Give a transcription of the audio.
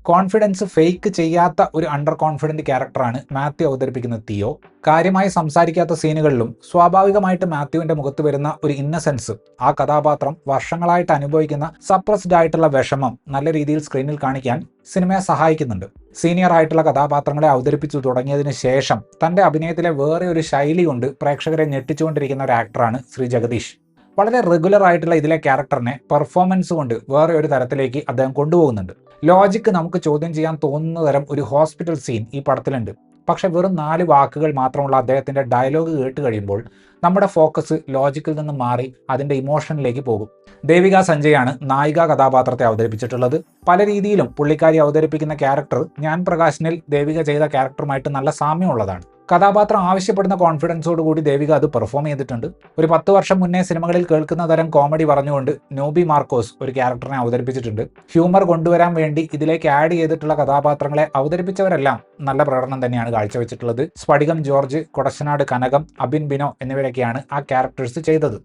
Confidence fake ചെയ്യാത്ത ഒരു under confident ക്യാരക്ടറാണ് മാത്യു അവതരിപ്പിക്കുന്ന തിയോ. കാര്യമായി സംസാരിക്കാത്ത സീനുകളിലും സ്വാഭാവികമായിട്ട് മാത്യുവിന്റെ മുഖത്ത് വരുന്ന ഒരു ഇന്നസെൻസ്, ആ കഥാപാത്രം വർഷങ്ങളായിട്ട് അനുഭവിക്കുന്ന സപ്രസ്ഡ് ആയിട്ടുള്ള വിഷമം നല്ല രീതിയിൽ സ്ക്രീനിൽ കാണിക്കാൻ സിനിമയെ സഹായിക്കുന്നുണ്ട്. സീനിയർ ആയിട്ടുള്ള കഥാപാത്രങ്ങളെ അവതരിപ്പിച്ചു തുടങ്ങിയതിനു ശേഷം തന്റെ അഭിനയത്തിലെ വേറെ ഒരു ശൈലി കൊണ്ട് പ്രേക്ഷകരെ ഞെട്ടിച്ചുകൊണ്ടിരിക്കുന്ന ഒരു ആക്ടറാണ് ശ്രീ ജഗദീഷ്. വളരെ റെഗുലർ ആയിട്ടുള്ള ഇതിലെ ക്യാരക്ടറിനെ പെർഫോമൻസ് കൊണ്ട് വേറെ ഒരു തരത്തിലേക്ക് അദ്ദേഹം കൊണ്ടുപോകുന്നുണ്ട്. ലോജിക്ക് നമുക്ക് ചോദ്യം ചെയ്യാൻ തോന്നുന്ന തരം ഒരു ഹോസ്പിറ്റൽ സീൻ ഈ പടത്തിലുണ്ട്. പക്ഷെ വെറും 4 വാക്കുകൾ മാത്രമുള്ള അദ്ദേഹത്തിന്റെ ഡയലോഗ് കേട്ട് കഴിയുമ്പോൾ നമ്മുടെ ഫോക്കസ് ലോജിക്കിൽ നിന്ന് മാറി അതിന്റെ ഇമോഷനിലേക്ക് പോകും. ദേവിക സഞ്ജയാണ് നായിക കഥാപാത്രത്തെ അവതരിപ്പിച്ചിട്ടുള്ളത്. പല രീതിയിലും പുള്ളിക്കാരി അവതരിപ്പിക്കുന്ന ക്യാരക്ടർ ഞാൻ പ്രകാശനിൽ ദേവിക ചെയ്ത ക്യാരക്ടറുമായിട്ട് നല്ല സാമ്യമുള്ളതാണ്. കഥാപാത്രം ആവശ്യപ്പെടുന്ന കോൺഫിഡൻസോട് കൂടി ദേവിക അത് പെർഫോം ചെയ്തിട്ടുണ്ട്. ഒരു 10 വർഷം മുന്നേ സിനിമകളിൽ കേൾക്കുന്ന തരം കോമഡി പറഞ്ഞുകൊണ്ട് നോബി മാർക്കോസ് ഒരു ക്യാരക്ടറിനെ അവതരിപ്പിച്ചിട്ടുണ്ട്. ഹ്യൂമർ കൊണ്ടുവരാൻ വേണ്ടി ഇതിലേക്ക് ആഡ് ചെയ്തിട്ടുള്ള കഥാപാത്രങ്ങളെ അവതരിപ്പിച്ചവരെല്ലാം നല്ല പ്രകടനം തന്നെയാണ് കാഴ്ചവെച്ചിട്ടുള്ളത്. സ്ഫടികം ജോർജ്, കൊടശനാട് കനകം, അബിൻ ബിനോ എന്നിവരൊക്കെയാണ് ആ ക്യാരക്ടേഴ്സ് ചെയ്തത്.